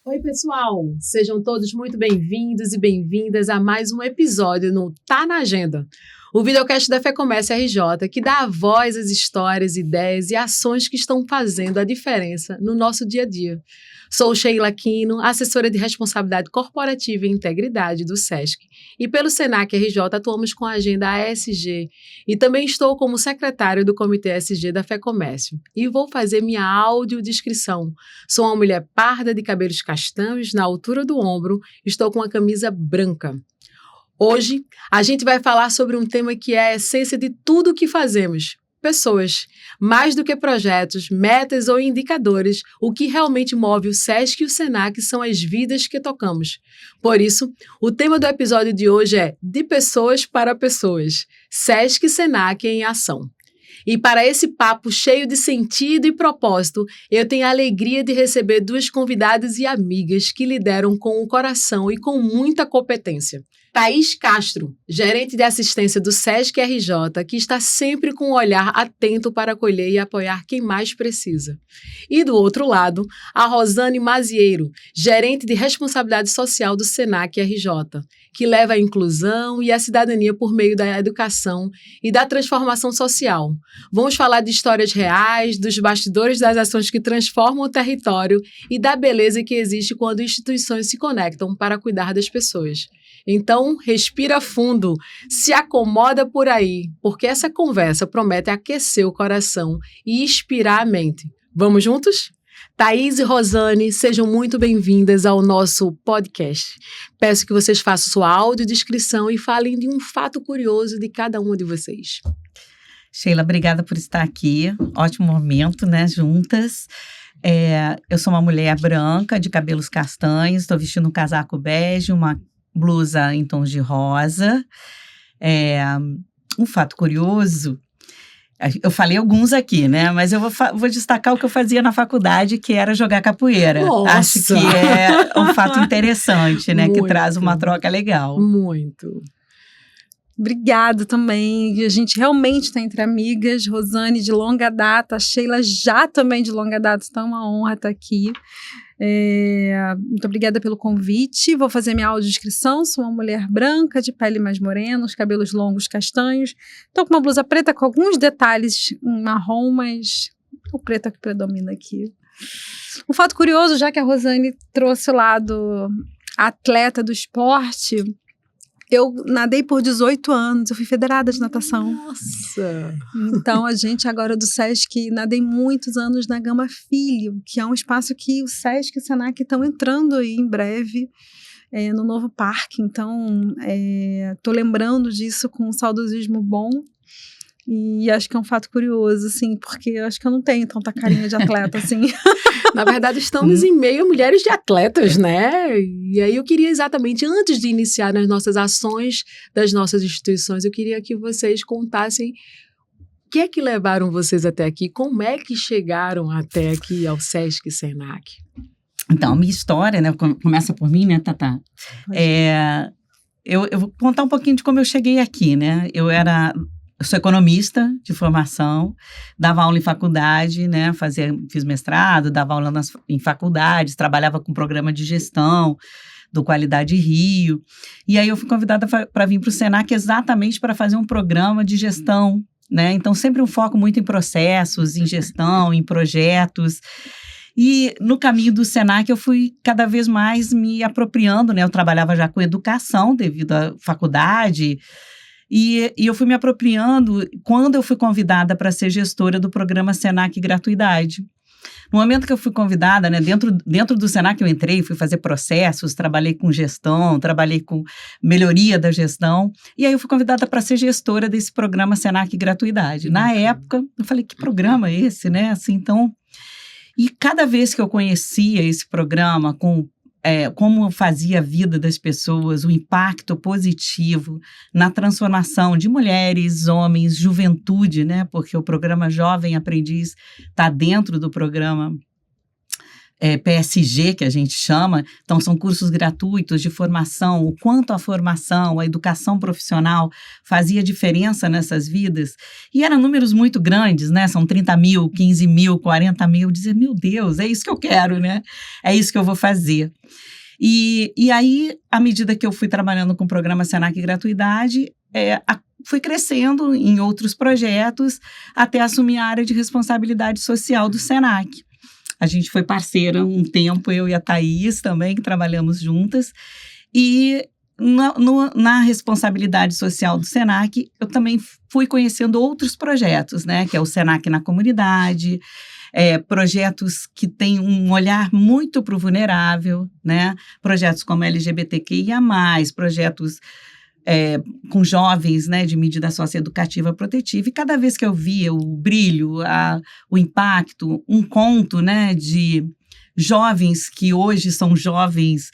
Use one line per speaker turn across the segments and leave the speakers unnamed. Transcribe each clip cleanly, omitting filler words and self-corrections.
Oi, pessoal! Sejam todos muito bem-vindos e bem-vindas a mais um episódio no Tá na Agenda, o videocast da FEComércio RJ, que dá voz às histórias, ideias e ações que estão fazendo a diferença no nosso dia a dia. Sou Sheila Aquino, assessora de responsabilidade corporativa e integridade do SESC, e pelo Senac RJ atuamos com a agenda ASG, e também estou como secretário do Comitê ASG da FEComércio, e vou fazer minha audiodescrição. Sou uma mulher parda de cabelos castanhos na altura do ombro, estou com uma camisa branca. Hoje, a gente vai falar sobre um tema que é a essência de tudo o que fazemos. Pessoas. Mais do que projetos, metas ou indicadores, o que realmente move o SESC e o Senac são as vidas que tocamos. Por isso, o tema do episódio de hoje é De Pessoas para Pessoas, SESC e Senac em Ação. E para esse papo cheio de sentido e propósito, eu tenho a alegria de receber duas convidadas e amigas que lideram com o coração e com muita competência. Thaís Castro, gerente de assistência do SESC RJ, que está sempre com um olhar atento para acolher e apoiar quem mais precisa. E do outro lado, a Rosane Mazieiro, gerente de responsabilidade social do Senac RJ, que leva a inclusão e a cidadania por meio da educação e da transformação social. Vamos falar de histórias reais, dos bastidores das ações que transformam o território e da beleza que existe quando instituições se conectam para cuidar das pessoas. Então, respira fundo, se acomoda por aí, porque essa conversa promete aquecer o coração e inspirar a mente. Vamos juntos? Thaís e Rosane, sejam muito bem-vindas ao nosso podcast. Peço que vocês façam sua audiodescrição e falem de um fato curioso de cada uma de vocês.
Sheila, obrigada por estar aqui. Ótimo momento, né, juntas. Eu sou uma mulher branca, de cabelos castanhos, estou vestindo um casaco bege, uma blusa em tons de rosa. Um fato curioso, eu falei alguns aqui, né? Mas eu vou destacar o que eu fazia na faculdade, que era jogar capoeira.
Nossa!
Acho que é um fato interessante, né?
Muito.
Que traz uma troca legal.
Muito.
Obrigada também, a gente realmente está entre amigas, Rosane de longa data, a Sheila já também de longa data, então é uma honra estar aqui. Muito obrigada pelo convite, vou fazer minha audiodescrição, sou uma mulher branca, de pele mais morena, os cabelos longos castanhos, estou com uma blusa preta com alguns detalhes em marrom, mas o preto é o que predomina aqui. Um fato curioso, já que a Rosane trouxe o lado atleta do esporte, eu nadei por 18 anos, eu fui federada de natação.
Nossa!
Então, a gente agora do SESC, nadei muitos anos na Gama Filho, que é um espaço que o SESC e o Senac estão entrando aí em breve no novo parque. Então, estou lembrando disso com um saudosismo bom. E acho que é um fato curioso, assim, porque eu acho que eu não tenho tanta carinha de atleta, assim.
Na verdade, estamos em meio a mulheres de atletas, né? E aí eu queria exatamente, antes de iniciar nas nossas ações das nossas instituições, eu queria que vocês contassem o que é que levaram vocês até aqui, como é que chegaram até aqui ao SESC e Senac.
Então, a minha história, né, começa por mim, né, Tatá? Eu vou contar um pouquinho de como eu cheguei aqui, né? Eu sou economista de formação, dava aula em faculdade, né? Fiz mestrado, dava aula em faculdades, trabalhava com programa de gestão do Qualidade Rio. E aí eu fui convidada para vir para o Senac exatamente para fazer um programa de gestão, né? Então, sempre um foco muito em processos, em gestão, em projetos. E no caminho do Senac eu fui cada vez mais me apropriando, né? Eu trabalhava já com educação devido à faculdade. E eu fui me apropriando quando eu fui convidada para ser gestora do programa Senac Gratuidade. No momento que eu fui convidada, né, dentro do Senac eu entrei, fui fazer processos, trabalhei com gestão, trabalhei com melhoria da gestão, e aí eu fui convidada para ser gestora desse programa Senac Gratuidade. Na época, eu falei, que programa é esse, né? Assim, então, e cada vez que eu conhecia esse programa como fazia a vida das pessoas, o impacto positivo na transformação de mulheres, homens, juventude, né? Porque o programa Jovem Aprendiz está dentro do programa PSG, que a gente chama. Então, são cursos gratuitos de formação. O quanto a formação, a educação profissional fazia diferença nessas vidas. E eram números muito grandes, né? São 30 mil, 15 mil, 40 mil. Dizer, meu Deus, é isso que eu quero, né? É isso que eu vou fazer. E aí, à medida que eu fui trabalhando com o programa Senac Gratuidade, fui crescendo em outros projetos até assumir a área de responsabilidade social do Senac. A gente foi parceira um tempo, eu e a Thaís também, que trabalhamos juntas. E na responsabilidade social do Senac, eu também fui conhecendo outros projetos, né? Que é o Senac na comunidade, projetos que têm um olhar muito para o vulnerável, né? Projetos como LGBTQIA+, projetos com jovens, né, de medida socioeducativa protetiva, e cada vez que eu via o brilho, o impacto, um conto, né, de jovens que hoje são jovens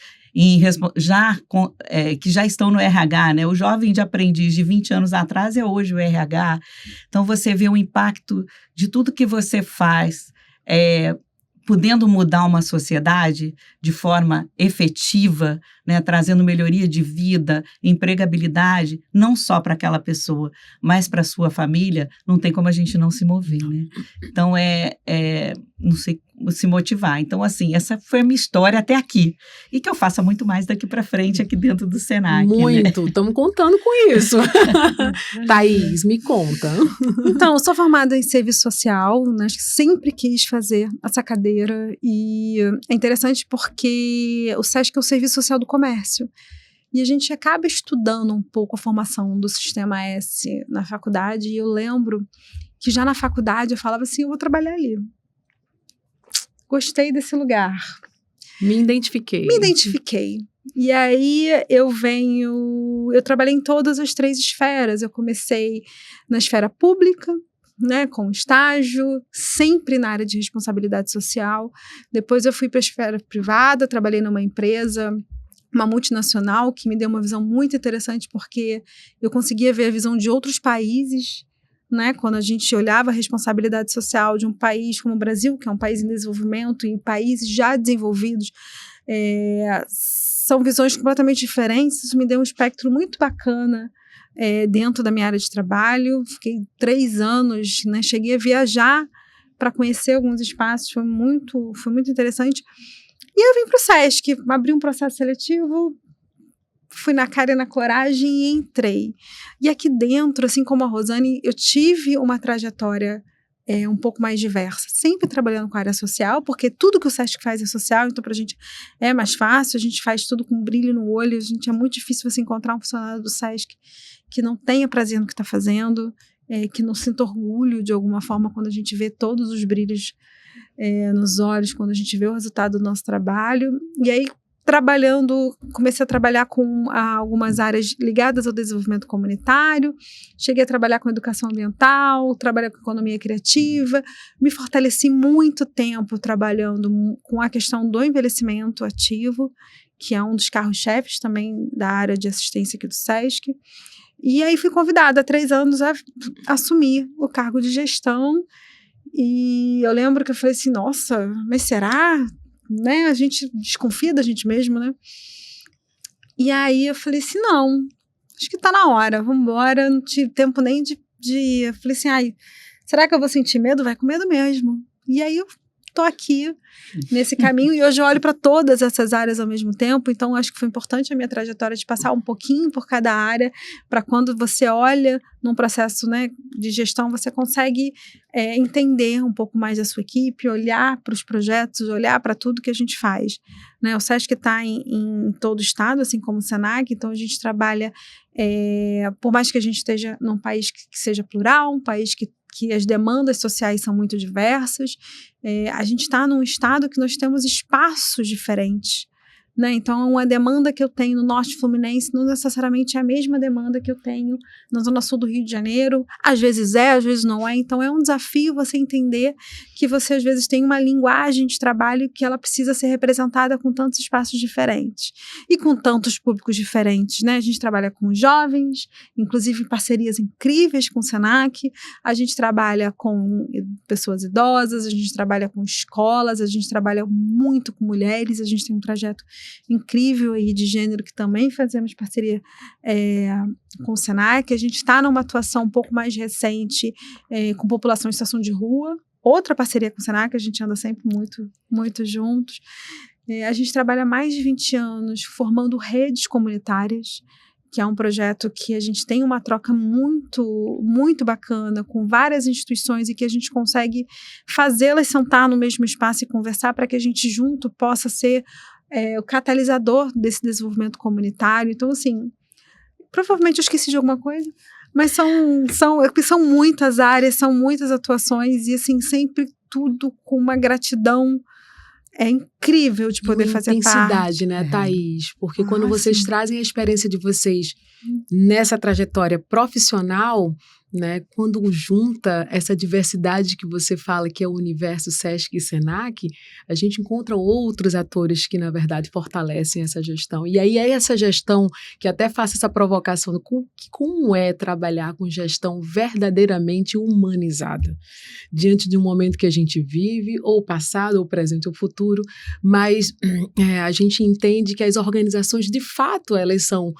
que já estão no RH, né, o jovem de aprendiz de 20 anos atrás é hoje o RH, então você vê o impacto de tudo que você faz, podendo mudar uma sociedade de forma efetiva, né, trazendo melhoria de vida, empregabilidade, não só para aquela pessoa, mas para a sua família, não tem como a gente não se mover, né? Então, não sei se motivar. Então, assim, essa foi a minha história até aqui. E que eu faça muito mais daqui para frente aqui dentro do Senac.
Muito, estamos contando com isso. Thaís, me conta.
Então, eu sou formada em serviço social, né? Sempre quis fazer essa cadeira e é interessante porque o SESC é o Serviço Social do Comércio e a gente acaba estudando um pouco a formação do Sistema S na faculdade e eu lembro que já na faculdade eu falava assim, eu vou trabalhar ali. Gostei desse lugar.
Me identifiquei. E aí eu trabalhei em todas as 3 esferas. Eu comecei na esfera pública, né, com estágio, sempre na área de responsabilidade social. Depois eu fui para a esfera privada, trabalhei numa empresa, uma multinacional, que me deu uma visão muito interessante, porque eu conseguia ver a visão de outros países, né, quando a gente olhava a responsabilidade social de um país como o Brasil, que é um país em desenvolvimento, e países já desenvolvidos, são visões completamente diferentes. Isso me deu um espectro muito bacana dentro da minha área de trabalho. Fiquei 3 anos, né, cheguei a viajar para conhecer alguns espaços, foi muito interessante. E eu vim para o SESC, abri um processo seletivo, fui na cara e na coragem e entrei. E aqui dentro, assim como a Rosane, eu tive uma trajetória um pouco mais diversa, sempre trabalhando com a área social, porque tudo que o SESC faz é social, então para a gente é mais fácil, a gente faz tudo com brilho no olho, é muito difícil você encontrar um funcionário do SESC que não tenha prazer no que está fazendo, que não sinta orgulho de alguma forma quando a gente vê todos os brilhos nos olhos, quando a gente vê o resultado do nosso trabalho. E aí, comecei a trabalhar com algumas áreas ligadas ao desenvolvimento comunitário, cheguei a trabalhar com educação ambiental, trabalhei com economia criativa, me fortaleci muito tempo trabalhando com a questão do envelhecimento ativo, que é um dos carros-chefes também da área de assistência aqui do SESC. E aí fui convidada há 3 anos a assumir o cargo de gestão, e eu lembro que eu falei assim, nossa, mas será? Né? A gente desconfia da gente mesmo, né? E aí eu falei assim, não, acho que tá na hora, vamos embora, não tive tempo nem de... Eu falei assim, será que eu vou sentir medo? Vai com medo mesmo. E aí eu tô aqui nesse caminho e hoje eu olho para todas essas áreas ao mesmo tempo, então acho que foi importante a minha trajetória de passar um pouquinho por cada área, para quando você olha num processo, né, de gestão, você consegue entender um pouco mais da sua equipe, olhar para os projetos, olhar para tudo que a gente faz, né? O SESC está em todo o estado, assim como o Senac, então a gente trabalha, por mais que a gente esteja num país que seja plural, um país que as demandas sociais são muito diversas, a gente está num estado que nós temos espaços diferentes,
né? Então, uma demanda que eu tenho no Norte Fluminense não necessariamente é a mesma demanda que eu tenho na Zona Sul do Rio de Janeiro. Às vezes às vezes não é. Então, é um desafio você entender que você, às vezes, tem uma linguagem de trabalho que ela precisa ser representada com tantos espaços diferentes e com tantos públicos diferentes, né? A gente trabalha com jovens, inclusive em parcerias incríveis com o Senac, a gente trabalha com pessoas idosas, a gente trabalha com escolas, a gente trabalha muito com mulheres, a gente tem um projeto incrível aí de gênero que também fazemos parceria com o Senac, a gente está numa atuação um pouco mais recente com população em situação de rua, outra parceria com o Senac, a gente anda sempre muito, muito juntos. A gente trabalha há mais de 20 anos formando redes comunitárias, que é um projeto que a gente tem uma troca muito, muito bacana com várias instituições e que a gente consegue fazê-las sentar no mesmo espaço e conversar para que a gente junto possa ser o catalisador desse desenvolvimento comunitário. Então, assim, provavelmente eu esqueci de alguma coisa, mas são muitas áreas, são muitas atuações e, assim, sempre tudo com uma gratidão incrível de poder fazer parte.
Intensidade, né, Thaís? Porque quando vocês trazem a experiência de vocês nessa trajetória profissional, né, quando junta essa diversidade que você fala que é o universo Sesc e Senac, a gente encontra outros atores que, na verdade, fortalecem essa gestão. E aí é essa gestão que até faço essa provocação do como é trabalhar com gestão verdadeiramente humanizada, diante de um momento que a gente vive, ou passado, ou presente, ou futuro, mas a gente entende que as organizações, de fato, elas são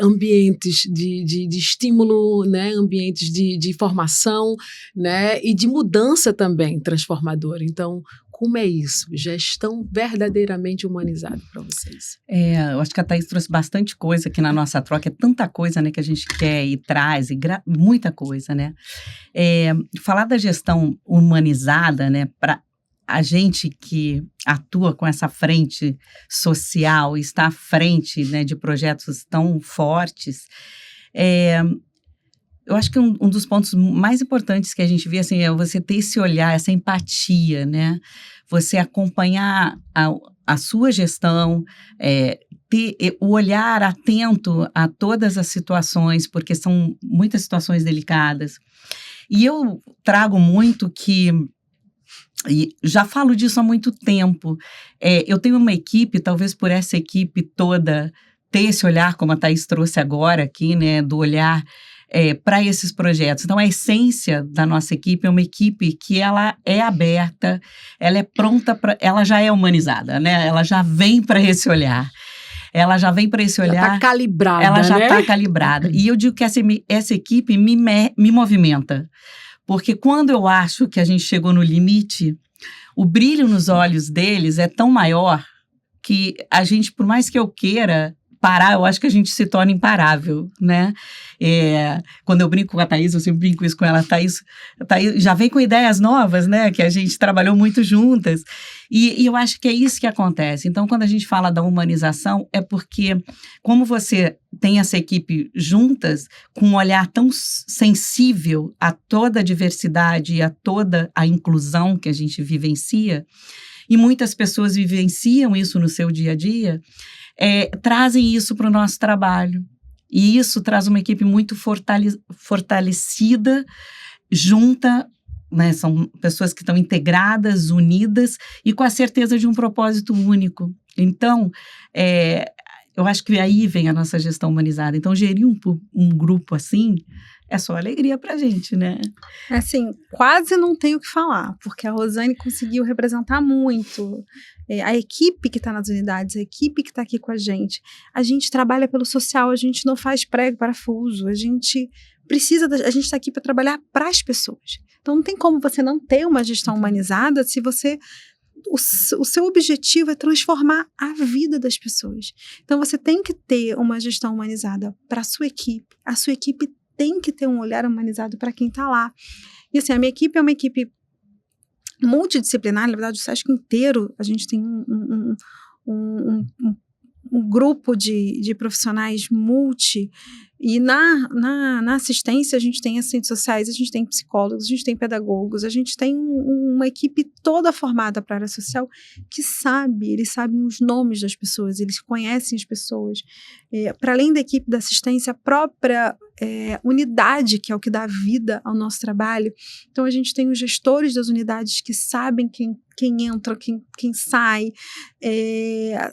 ambientes de estímulo, né, ambientes de formação, né, e de mudança também transformadora. Então, como é isso? Gestão verdadeiramente humanizada para vocês.
Eu acho que a Thaís trouxe bastante coisa aqui na nossa troca. É tanta coisa, né, que a gente quer e traz, muita coisa, né? Falar da gestão humanizada, né, para a gente que atua com essa frente social e está à frente, né, de projetos tão fortes, eu acho que um dos pontos mais importantes que a gente vê, assim, é você ter esse olhar, essa empatia, né? Você acompanhar a sua gestão, ter o olhar atento a todas as situações, porque são muitas situações delicadas. E eu trago muito e já falo disso há muito tempo. Eu tenho uma equipe, talvez por essa equipe toda ter esse olhar, como a Thaís trouxe agora aqui, né, do olhar para esses projetos. Então, a essência da nossa equipe é uma equipe que ela é aberta, ela é pronta, ela já é humanizada, né? Ela já vem para esse olhar. Ela já vem para esse olhar.
Já está calibrada,
ela já está
né?
calibrada. E eu digo que essa equipe me movimenta. Porque quando eu acho que a gente chegou no limite, o brilho nos olhos deles é tão maior que a gente, por mais que eu queira parar, eu acho que a gente se torna imparável, né? Quando eu brinco com a Thaís, eu sempre brinco isso com ela, a Thaís já vem com ideias novas, né? Que a gente trabalhou muito juntas. E eu acho que é isso que acontece. Então, quando a gente fala da humanização, é porque, como você tem essa equipe juntas, com um olhar tão sensível a toda a diversidade e a toda a inclusão que a gente vivencia, e muitas pessoas vivenciam isso no seu dia a dia, trazem isso para o nosso trabalho. E isso traz uma equipe muito fortalecida, junta, né? São pessoas que estão integradas, unidas e com a certeza de um propósito único. Então, eu acho que aí vem a nossa gestão humanizada. Então, gerir um grupo assim é só alegria pra gente, né?
Assim, quase não tenho o que falar, porque a Rosane conseguiu representar muito. A equipe que está nas unidades, a equipe que está aqui com a gente trabalha pelo social, a gente não faz prego parafuso, a gente está aqui para trabalhar para as pessoas. Então, não tem como você não ter uma gestão humanizada se você... O seu objetivo é transformar a vida das pessoas. Então, você tem que ter uma gestão humanizada para a sua equipe tem que ter um olhar humanizado para quem está lá. E assim, a minha equipe é uma equipe multidisciplinar, na verdade, o Sesc inteiro, a gente tem um grupo de profissionais E na assistência, a gente tem assistentes sociais, a gente tem psicólogos, a gente tem pedagogos, a gente tem uma equipe toda formada para a área social que eles sabem os nomes das pessoas, eles conhecem as pessoas. Para além da equipe da assistência, a própria unidade, que é o que dá vida ao nosso trabalho. Então, a gente tem os gestores das unidades que sabem quem entra, quem sai,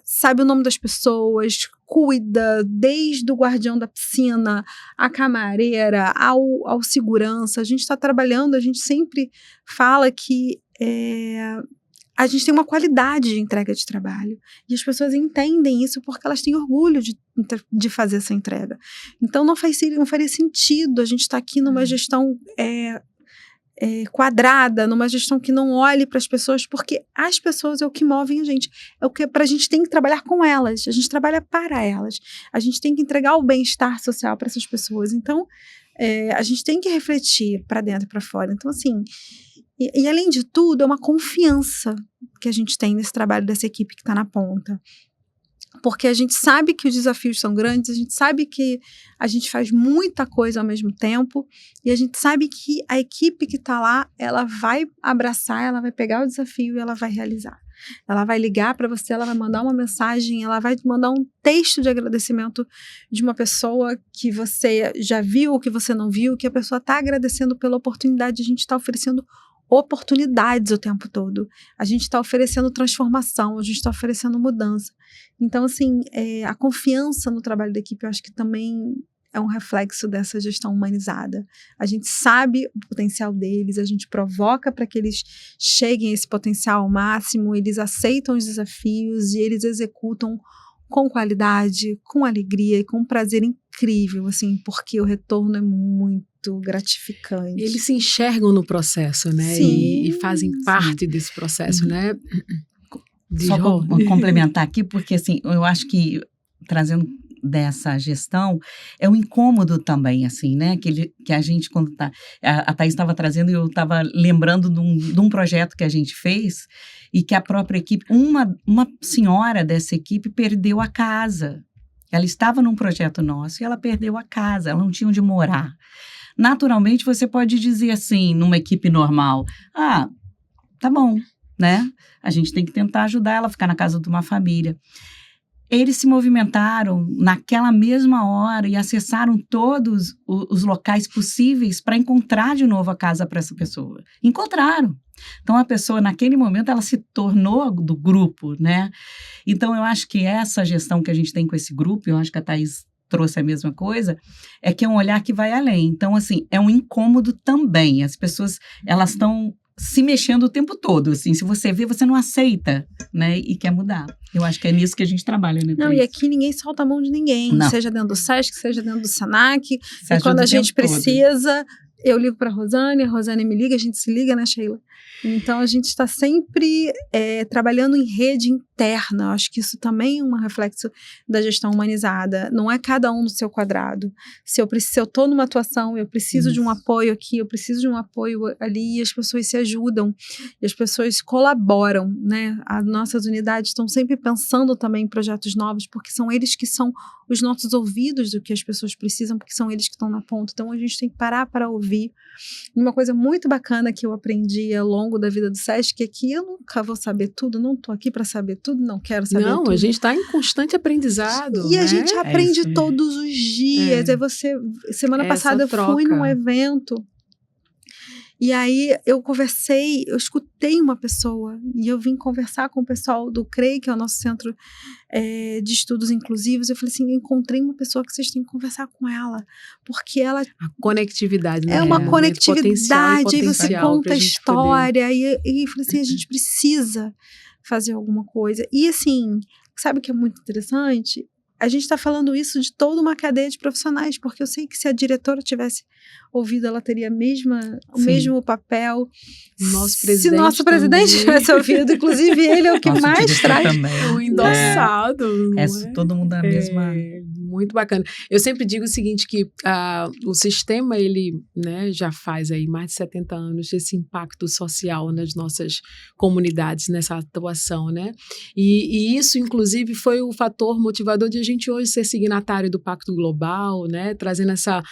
sabe o nome das pessoas, cuida, desde o guardião da piscina, a camareira, ao segurança. A gente está trabalhando, a gente sempre fala que a gente tem uma qualidade de entrega de trabalho. E as pessoas entendem isso porque elas têm orgulho de fazer essa entrega. Então, não faria sentido a gente estar aqui numa gestão quadrada, numa gestão que não olhe para as pessoas, porque as pessoas é o que movem a gente. É o que a gente tem que trabalhar com elas. A gente trabalha para elas. A gente tem que entregar o bem-estar social para essas pessoas. Então, a gente tem que refletir para dentro e para fora. Então, assim, e além de tudo, é uma confiança que a gente tem nesse trabalho dessa equipe que está na ponta. Porque a gente sabe que os desafios são grandes, a gente sabe que a gente faz muita coisa ao mesmo tempo, e a gente sabe que a equipe que está lá, ela vai abraçar, ela vai pegar o desafio e ela vai realizar. Ela vai ligar para você, ela vai mandar uma mensagem, ela vai te mandar um texto de agradecimento de uma pessoa que você já viu, que você não viu, que a pessoa está agradecendo pela oportunidade. A gente está oferecendo oportunidades o tempo todo. A gente está oferecendo transformação, a gente está oferecendo mudança. Então, assim, a confiança no trabalho da equipe, eu acho que também é um reflexo dessa gestão humanizada. A gente sabe o potencial deles, a gente provoca para que eles cheguem a esse potencial ao máximo, eles aceitam os desafios e eles executam com qualidade, com alegria e com um prazer incrível, assim, porque o retorno é muito gratificante.
Eles se enxergam no processo, né?
Sim,
e fazem parte desse processo, né?
Só complementar aqui, porque assim, eu acho que trazendo dessa gestão é um incômodo também, assim, né? Que a gente, quando tá. A Thaís estava trazendo e eu estava lembrando de um projeto que a gente fez e que a própria equipe, uma senhora dessa equipe perdeu a casa. Ela estava num projeto nosso e ela perdeu a casa, ela não tinha onde morar. Naturalmente, você pode dizer assim, numa equipe normal, tá bom, né? A gente tem que tentar ajudar ela a ficar na casa de uma família. Eles se movimentaram naquela mesma hora e acessaram todos os locais possíveis para encontrar de novo a casa para essa pessoa. Encontraram. Então, a pessoa, naquele momento, ela se tornou do grupo, né? Então, eu acho que essa gestão que a gente tem com esse grupo, eu acho que a Thaís trouxe a mesma coisa, é que é um olhar que vai além. Então, assim, é um incômodo também. As pessoas, elas estão se mexendo o tempo todo, assim, se você vê, você não aceita, né, e quer mudar. Eu acho que é nisso que a gente trabalha, né?
Não, e aqui ninguém solta a mão de ninguém, seja dentro do SESC, seja dentro do SENAC, e quando a gente precisa, eu ligo para a Rosane me liga, a gente se liga, né, Sheila? Então, a gente está sempre trabalhando em rede interna. Eu acho que isso também é um reflexo da gestão humanizada. Não é cada um no seu quadrado. Se eu estou numa atuação, eu preciso de um apoio aqui, eu preciso de um apoio ali, e as pessoas se ajudam, e as pessoas colaboram, né? As nossas unidades estão sempre pensando também em projetos novos, porque são eles que são os nossos ouvidos do que as pessoas precisam, porque são eles que estão na ponta. Então, a gente tem que parar para ouvir. Uma coisa muito bacana que eu aprendi ao longo da vida do SESC é que eu nunca vou saber tudo, não estou aqui para saber tudo, não quero saber tudo.
Não, a gente está em constante aprendizado.
E a gente aprende todos os dias. Semana passada eu fui num evento e aí eu escutei uma pessoa e eu vim conversar com o pessoal do CREI, que é o nosso centro de estudos inclusivos. Eu falei assim, eu encontrei uma pessoa que vocês têm que conversar com ela, porque ela...
A conectividade, né?
É uma conectividade, aí você conta a história, e eu falei assim, a gente precisa fazer alguma coisa. E assim, sabe o que é muito interessante? A gente está falando isso de toda uma cadeia de profissionais, porque eu sei que se a diretora tivesse ouvido, ela teria o mesmo papel.
Se nosso presidente
tivesse ouvido, inclusive ele é o que mais traz
o endossado.
Todo mundo na mesma...
Muito bacana. Eu sempre digo o seguinte, que o sistema, ele, né, já faz aí mais de 70 anos esse impacto social nas nossas comunidades, nessa atuação, né? E isso, inclusive, foi o fator motivador de a gente hoje ser signatário do Pacto Global, né? Trazendo essa...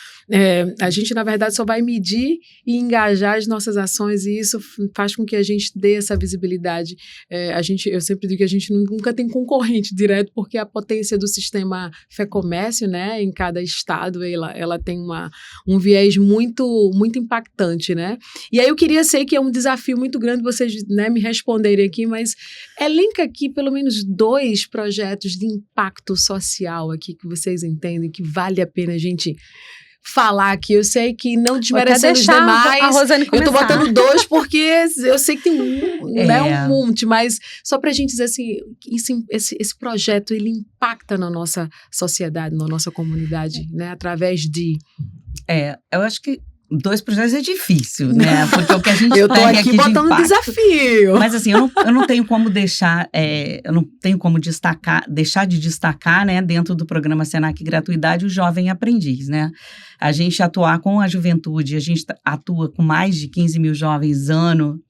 a gente, na verdade, só vai medir e engajar as nossas ações, e isso faz com que a gente dê essa visibilidade. Eu sempre digo que a gente nunca tem concorrente direto, porque a potência do sistema Fecomércio, né, em cada estado, ela tem um viés muito, muito impactante, né? E aí eu sei que é um desafio muito grande vocês, né, me responderem aqui, mas elenca aqui pelo menos 2 projetos de impacto social aqui que vocês entendem que vale a pena a gente falar aqui. Eu sei que não desmerecendo os demais,
a Rosane começar.
Eu tô botando 2 porque eu sei que tem um monte, mas só pra gente dizer assim, esse projeto, ele impacta na nossa sociedade, na nossa comunidade, né, através de...
Eu acho que 2 projetos é difícil, né? Porque o que a gente
eu tô aqui botando um desafio.
Mas assim, eu não tenho como deixar deixar de destacar, né, dentro do programa Senac Gratuidade, o Jovem Aprendiz, né? A gente atuar com a juventude, a gente atua com mais de 15 mil jovens ano,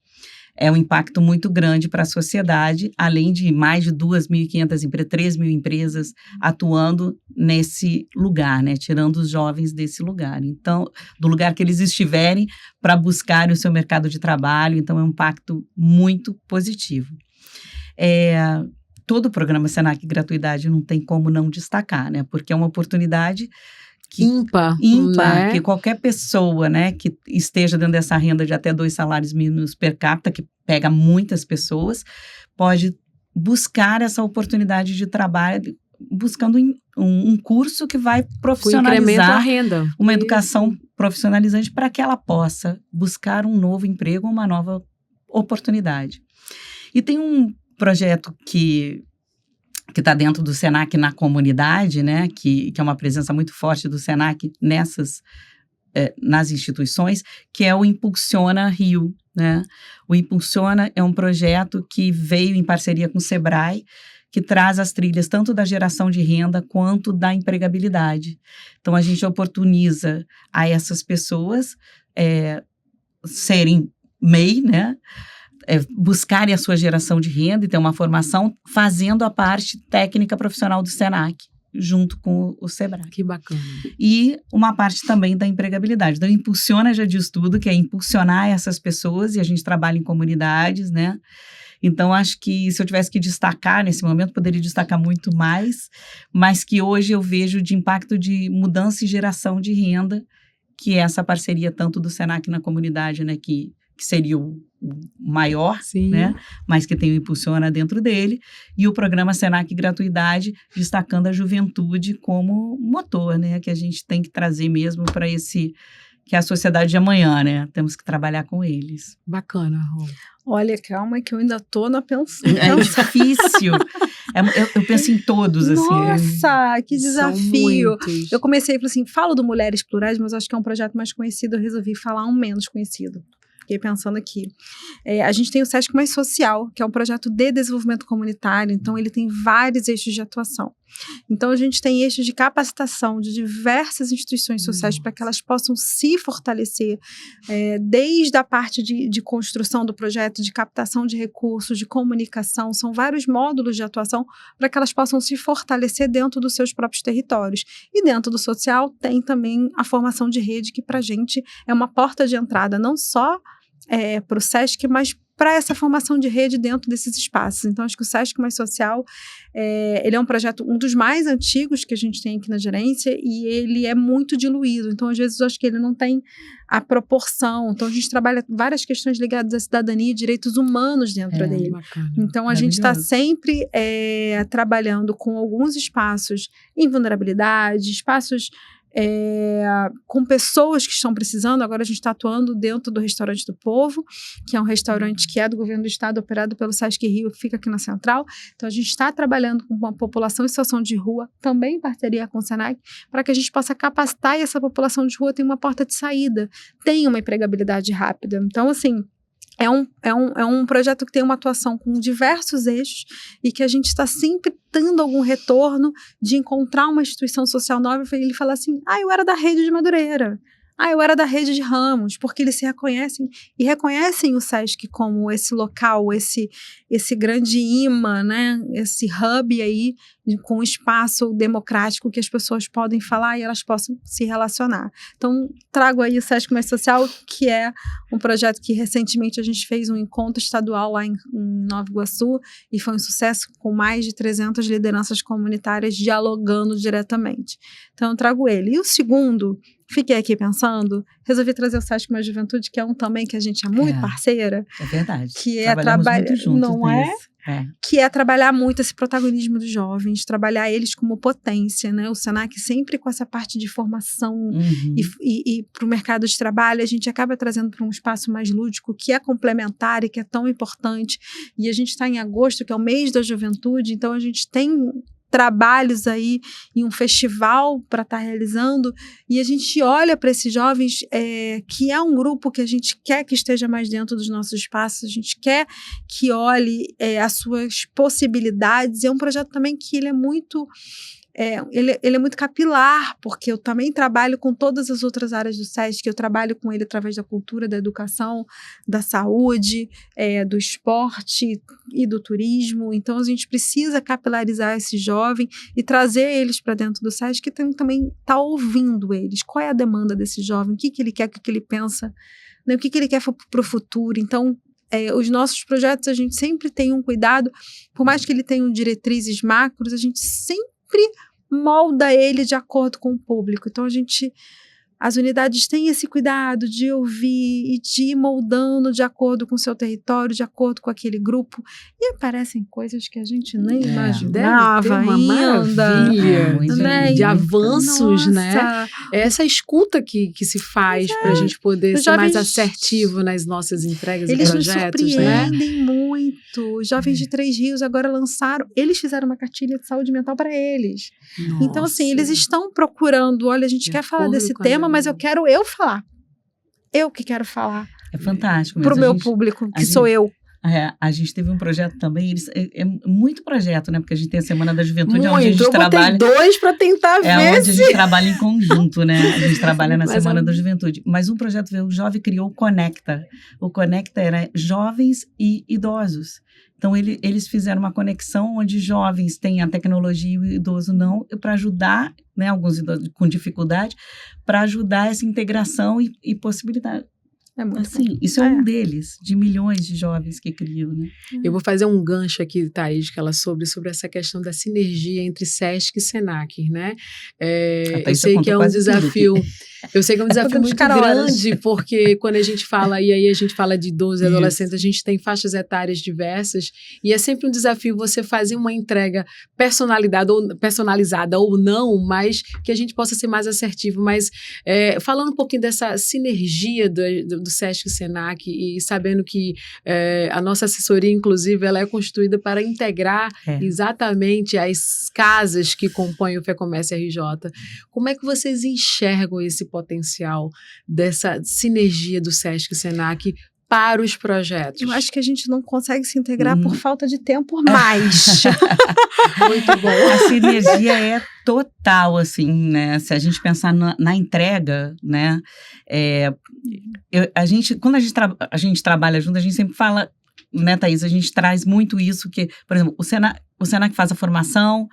é um impacto muito grande para a sociedade, além de mais de 2.500 3 mil empresas atuando nesse lugar, né? Tirando os jovens desse lugar. Então, do lugar que eles estiverem para buscar o seu mercado de trabalho. Então, é um impacto muito positivo. Todo o programa Senac Gratuidade não tem como não destacar, né? Porque é uma oportunidade ímpar, né? Que qualquer pessoa, né, que esteja dentro dessa renda de até 2 salários mínimos per capita, que pega muitas pessoas, pode buscar essa oportunidade de trabalho, buscando um curso que vai profissionalizar
a renda.
Uma educação profissionalizante para que ela possa buscar um novo emprego, uma nova oportunidade. E tem um projeto que está dentro do Senac na comunidade, né, que é uma presença muito forte do Senac nas instituições, que é o Impulsiona Rio, né? O Impulsiona é um projeto que veio em parceria com o Sebrae, que traz as trilhas tanto da geração de renda quanto da empregabilidade. Então, a gente oportuniza a essas pessoas serem MEI, né? Buscarem a sua geração de renda e ter uma formação fazendo a parte técnica profissional do Senac, junto com o Sebrae.
Que bacana.
E uma parte também da empregabilidade. Então, Impulsiona já diz tudo, que é impulsionar essas pessoas, e a gente trabalha em comunidades, né? Então, acho que se eu tivesse que destacar nesse momento, poderia destacar muito mais, mas que hoje eu vejo de impacto de mudança e geração de renda, que é essa parceria tanto do Senac na comunidade, né, que seria o maior, né, mas que tem o Impulsiona dentro dele, e o programa Senac Gratuidade, destacando a juventude como motor, né, que a gente tem que trazer mesmo para que é a sociedade de amanhã, né, temos que trabalhar com eles.
Bacana, Rô.
Olha, calma que eu ainda tô na pensão.
É difícil. Eu penso em todos, assim.
Nossa, que desafio. Eu comecei, falei assim, falo do Mulheres Plurais, mas acho que é um projeto mais conhecido, eu resolvi falar um menos conhecido. Fiquei pensando aqui. A gente tem o Sesc Mais Social, que é um projeto de desenvolvimento comunitário, então ele tem vários eixos de atuação. Então a gente tem eixos de capacitação de diversas instituições sociais para que elas possam se fortalecer, desde a parte de construção do projeto, de captação de recursos, de comunicação, são vários módulos de atuação para que elas possam se fortalecer dentro dos seus próprios territórios. E dentro do social tem também a formação de rede, que para a gente é uma porta de entrada, não só para o Sesc, mas para essa formação de rede dentro desses espaços. Então, acho que o Sesc Mais Social, ele é um projeto, um dos mais antigos que a gente tem aqui na gerência, e ele é muito diluído. Então, às vezes, eu acho que ele não tem a proporção. Então, a gente trabalha várias questões ligadas à cidadania e direitos humanos dentro dele.
Bacana.
Então, a gente está sempre trabalhando com alguns espaços em vulnerabilidade, espaços com pessoas que estão precisando. Agora a gente está atuando dentro do Restaurante do Povo, que é um restaurante que é do governo do estado, operado pelo Sesc Rio, que fica aqui na Central. Então a gente está trabalhando com uma população em situação de rua, também em parceria com o Senac, para que a gente possa capacitar e essa população de rua tenha uma porta de saída, tenha uma empregabilidade rápida. Então, assim, é um projeto que tem uma atuação com diversos eixos e que a gente está sempre dando algum retorno de encontrar uma instituição social nova e ele fala assim, eu era da rede de Madureira, eu era da rede de Ramos, porque eles se reconhecem e reconhecem o SESC como esse local, esse grande imã, né? Esse hub aí com espaço democrático que as pessoas podem falar e elas possam se relacionar. Então, trago aí o SESC Comércio Social, que é um projeto que recentemente a gente fez um encontro estadual lá em Nova Iguaçu e foi um sucesso com mais de 300 lideranças comunitárias dialogando diretamente. Então, eu trago ele. E o segundo, fiquei aqui pensando, resolvi trazer o SESC Mais Juventude, que é um também que a gente é muito parceira.
É verdade.
Que é trabalhar, não é? Que é trabalhar muito esse protagonismo dos jovens, trabalhar eles como potência, né? O Senac sempre com essa parte de formação e para o mercado de trabalho, a gente acaba trazendo para um espaço mais lúdico, que é complementar e que é tão importante. E a gente está em agosto, que é o mês da juventude, então a gente tem trabalhos aí em um festival para estar realizando e a gente olha para esses jovens que é um grupo que a gente quer que esteja mais dentro dos nossos espaços, a gente quer que olhe as suas possibilidades. É um projeto também que ele é muito ele é muito capilar, porque eu também trabalho com todas as outras áreas do SESC, eu trabalho com ele através da cultura, da educação, da saúde, do esporte e do turismo. Então, a gente precisa capilarizar esse jovem e trazer eles para dentro do SESC, que também está ouvindo eles. Qual é a demanda desse jovem? O que ele quer, o que ele pensa, né? O que ele quer para o futuro? Então, os nossos projetos, a gente sempre tem um cuidado, por mais que ele tenha diretrizes macros, a gente sempre molda ele de acordo com o público. Então, as unidades têm esse cuidado de ouvir e de ir moldando de acordo com o seu território, de acordo com aquele grupo. E aparecem coisas que a gente nem imaginava ainda.
Né? De avanços, né? Essa escuta que se faz para a gente poder ser mais assertivo nas nossas entregas e projetos.
Eles nos surpreendem muito. Os jovens de Três Rios agora eles fizeram uma cartilha de saúde mental para eles. Nossa. Então, assim, eles estão procurando, olha, a gente quer falar desse tema, mas eu quero falar. Eu que quero falar.
É fantástico.
Para o meu público, que sou eu.
A gente teve um projeto também, é muito projeto, né? Porque a gente tem a Semana da Juventude, onde a gente trabalha...
Botei 2 para tentar ver
onde a gente trabalha em conjunto, né? A gente trabalha na Semana da Juventude. Mas um projeto veio, o Jovem criou o Conecta. O Conecta era jovens e idosos. Então, eles fizeram uma conexão onde jovens têm a tecnologia e o idoso não, para ajudar, né? Alguns idosos com dificuldade, para ajudar essa integração e possibilidade.
É muito
assim, isso é um deles, de milhões de jovens que criam, né?
Eu vou fazer um gancho aqui, Thaís, que ela sobre essa questão da sinergia entre SESC e Senac, né? Eu sei que é um desafio. Eu sei que é um desafio muito grande, porque quando a gente fala, e aí a gente fala de idosos e adolescentes, a gente tem faixas etárias diversas, e é sempre um desafio você fazer uma entrega personalizada ou não, mas que a gente possa ser mais assertivo. Mas falando um pouquinho dessa sinergia do SESC e Senac, e sabendo que a nossa assessoria, inclusive, ela é construída para integrar exatamente as casas que compõem o FEComércio RJ. Como é que vocês enxergam esse potencial dessa sinergia do SESC e Senac para os projetos?
Eu acho que a gente não consegue se integrar por falta de tempo mais.
Muito bom.
A sinergia é total, assim, né? Se a gente pensar na entrega, né? Quando a gente trabalha junto, a gente sempre fala, né, Thaís? A gente traz muito isso que, por exemplo, o Senac faz a formação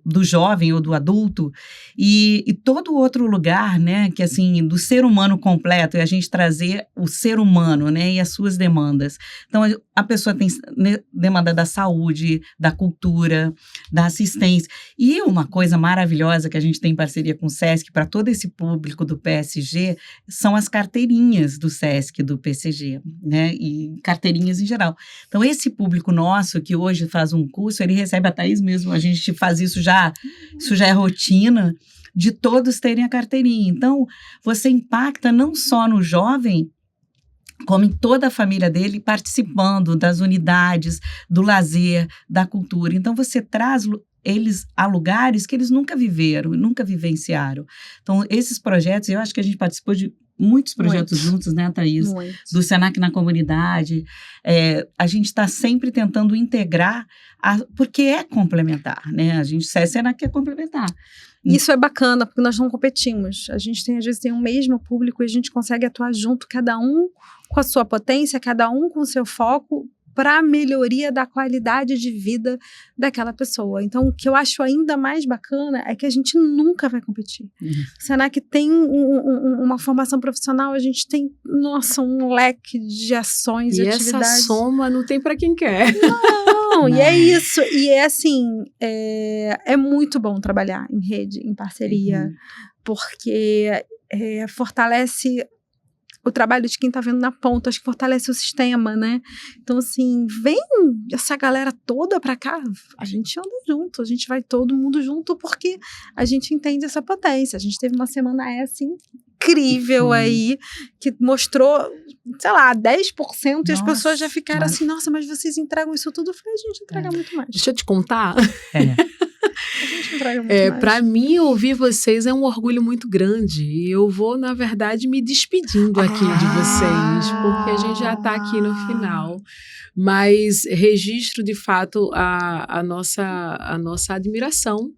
do jovem ou do adulto e todo outro lugar, né, que assim, do ser humano completo, e a gente trazer o ser humano, né, e as suas demandas. Então, a pessoa tem demanda da saúde, da cultura, da assistência. E uma coisa maravilhosa que a gente tem em parceria com o SESC para todo esse público do PSG são as carteirinhas do SESC, do PCG, né, e carteirinhas em geral. Então, esse público nosso que hoje faz um curso, ele recebe, a Thaís mesmo, a gente faz isso já é rotina, de todos terem a carteirinha. Então, você impacta não só no jovem, como em toda a família dele, participando das unidades, do lazer, da cultura. Então, você traz eles a lugares que eles nunca viveram, nunca vivenciaram. Então, esses projetos, eu acho que a gente participou de muitos projetos juntos, né, Thaís?
Muito.
Do Senac na comunidade. A gente está sempre tentando integrar, porque é complementar, né? A gente, Senac é complementar.
Isso é bacana, porque nós não competimos. A gente às vezes tem o mesmo público e a gente consegue atuar junto, cada um com a sua potência, cada um com o seu foco, para a melhoria da qualidade de vida daquela pessoa. Então, o que eu acho ainda mais bacana é que a gente nunca vai competir. O Senac tem uma formação profissional, a gente tem, nossa, um leque de ações e atividades.
E essa soma não tem para quem quer.
Não, e é isso. E é assim, é muito bom trabalhar em rede, em parceria, porque fortalece o trabalho de quem está vendo na ponta, acho que fortalece o sistema, né? Então, assim, vem essa galera toda para cá, a gente anda junto, a gente vai todo mundo junto, porque a gente entende essa potência. A gente teve uma semana incrível aí, que mostrou, sei lá, 10%, e as pessoas já ficaram assim, nossa, mas vocês entregam isso tudo? Eu falei, a gente entrega muito mais.
Deixa eu te contar.
A gente entrega muito mais.
Para mim, ouvir vocês é um orgulho muito grande. E eu vou, na verdade, me despedindo aqui de vocês, porque a gente já está aqui no final. Mas registro, de fato, a nossa admiração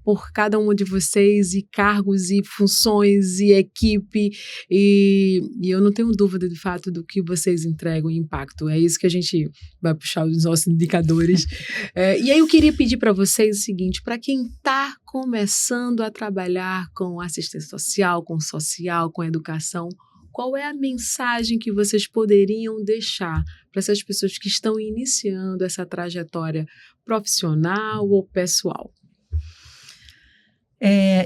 por cada uma de vocês, e cargos, e funções, e equipe, e eu não tenho dúvida, de fato, do que vocês entregam, impacto. É isso que a gente vai puxar os nossos indicadores. E aí eu queria pedir para vocês o seguinte, para quem está começando a trabalhar com assistência social, com educação, qual é a mensagem que vocês poderiam deixar para essas pessoas que estão iniciando essa trajetória profissional ou pessoal?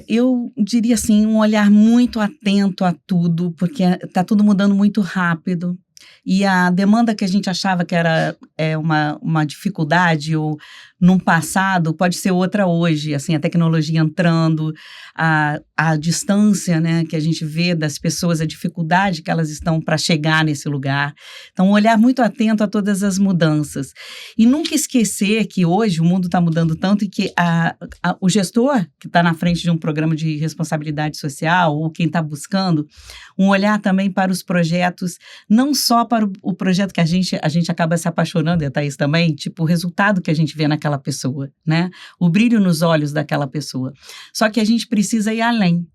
Eu diria assim, um olhar muito atento a tudo, porque está tudo mudando muito rápido. E a demanda que a gente achava que era uma dificuldade ou num passado, pode ser outra hoje. Assim, a tecnologia entrando, a distância, né, que a gente vê das pessoas, a dificuldade que elas estão para chegar nesse lugar. Então, um olhar muito atento a todas as mudanças. E nunca esquecer que hoje o mundo está mudando tanto e que o gestor que está na frente de um programa de responsabilidade social, ou quem está buscando, um olhar também para os projetos, não só para o projeto que a gente acaba se apaixonando, e a Thaís também, tipo, o resultado que a gente vê naquela pessoa, né? O brilho nos olhos daquela pessoa. Só que a gente precisa ir além.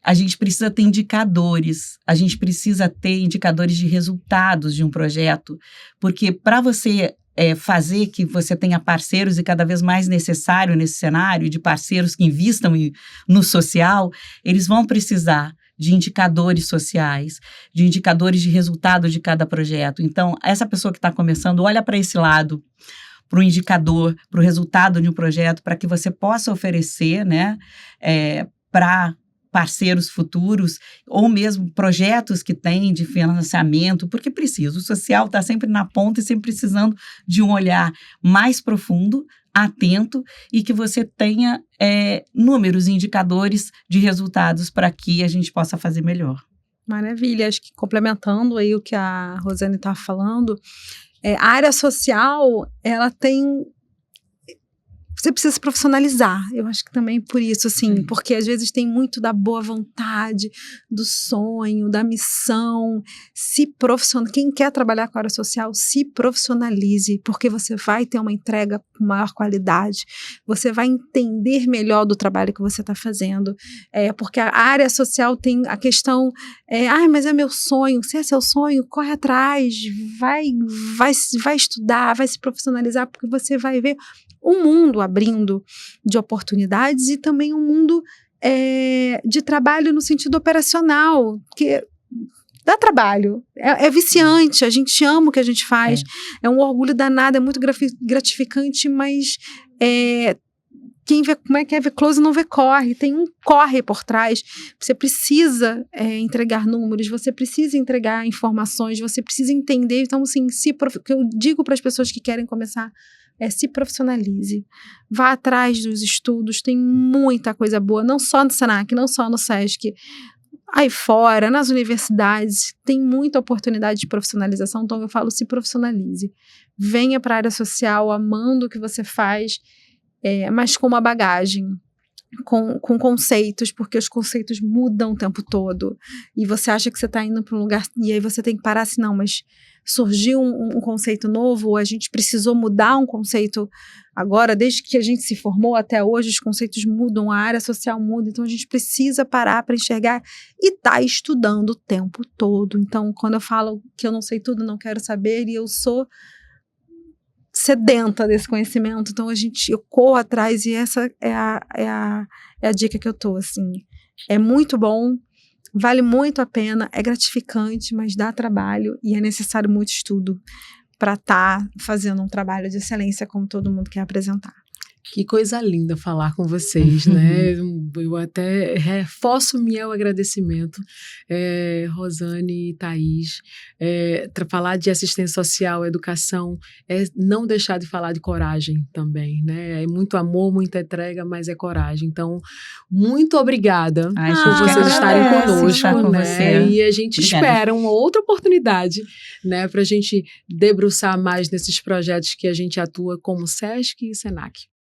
A gente precisa ter indicadores, a gente precisa ter indicadores de resultados de um projeto, porque para você fazer que você tenha parceiros, e cada vez mais necessário nesse cenário, de parceiros que invistam no social, eles vão precisar de indicadores sociais, de indicadores de resultado de cada projeto. Então, essa pessoa que está começando, olha para esse lado, para o indicador, para o resultado de um projeto, para que você possa oferecer, né, para parceiros futuros, ou mesmo projetos que têm de financiamento, porque precisa. O social está sempre na ponta e sempre precisando de um olhar mais profundo, atento, e que você tenha números e indicadores de resultados para que a gente possa fazer melhor.
Maravilha. Acho que complementando aí o que a Rosane está falando, a área social, ela tem... Você precisa se profissionalizar, eu acho que também por isso, assim, porque às vezes tem muito da boa vontade, do sonho, da missão, quem quer trabalhar com a área social, se profissionalize, porque você vai ter uma entrega com maior qualidade, você vai entender melhor do trabalho que você está fazendo, porque a área social tem a questão, mas é meu sonho, se é seu sonho, corre atrás, vai estudar, vai se profissionalizar, porque você vai ver um mundo abrindo de oportunidades e também um mundo de trabalho no sentido operacional, que dá trabalho, é viciante, a gente ama o que a gente faz, é um orgulho danado, é muito gratificante, mas quem vê, como quer ver close não vê corre, tem um corre por trás, você precisa entregar números, você precisa entregar informações, você precisa entender, então assim, o que eu digo para as pessoas que querem começar se profissionalize, vá atrás dos estudos, tem muita coisa boa, não só no Senac, não só no SESC, aí fora, nas universidades, tem muita oportunidade de profissionalização, então eu falo, se profissionalize, venha para a área social amando o que você faz, mas com uma bagagem, com conceitos, porque os conceitos mudam o tempo todo, e você acha que você está indo para um lugar, e aí você tem que parar assim, não, mas surgiu um conceito novo, ou a gente precisou mudar um conceito agora, desde que a gente se formou até hoje, os conceitos mudam, a área social muda, então a gente precisa parar para enxergar e tá estudando o tempo todo. Então, quando eu falo que eu não sei tudo, não quero saber, e eu sou sedenta desse conhecimento, então eu corro atrás, e essa é a dica que eu tô, assim, é muito bom, vale muito a pena, é gratificante, mas dá trabalho, e é necessário muito estudo para estar fazendo um trabalho de excelência como todo mundo quer apresentar.
Que coisa linda falar com vocês, né? Eu até reforço meu agradecimento, Rosane e Thaís. Falar de assistência social, educação, não deixar de falar de coragem também, né? É muito amor, muita entrega, mas é coragem. Então, muito obrigada por vocês estarem conosco, né?
Você.
E a gente espera uma outra oportunidade, né? Para a gente debruçar mais nesses projetos que a gente atua como SESC e SENAC.